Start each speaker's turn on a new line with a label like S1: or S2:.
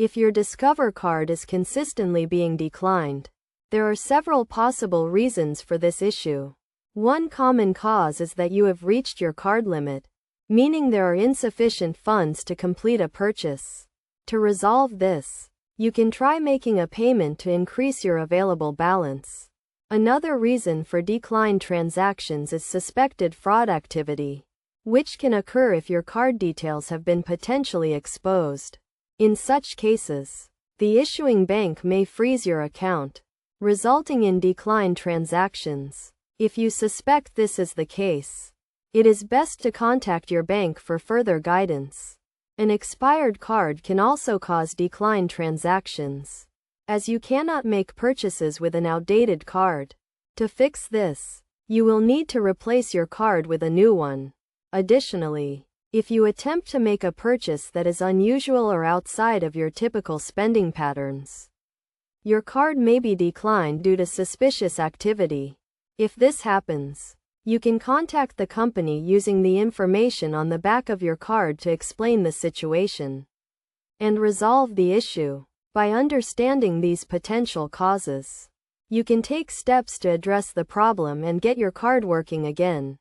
S1: If your Discover card is consistently being declined, there are several possible reasons for this issue. One common cause is that you have reached your card limit, meaning there are insufficient funds to complete a purchase. To resolve this, you can try making a payment to increase your available balance. Another reason for declined transactions is suspected fraud activity, which can occur if your card details have been potentially exposed. In such cases, the issuing bank may freeze your account, resulting in declined transactions. If you suspect this is the case, it is best to contact your bank for further guidance. An expired card can also cause declined transactions, as you cannot make purchases with an outdated card. To fix this, you will need to replace your card with a new one. Additionally, if you attempt to make a purchase that is unusual or outside of your typical spending patterns, your card may be declined due to suspicious activity. If this happens, you can contact the company using the information on the back of your card to explain the situation and resolve the issue. By understanding these potential causes, you can take steps to address the problem and get your card working again.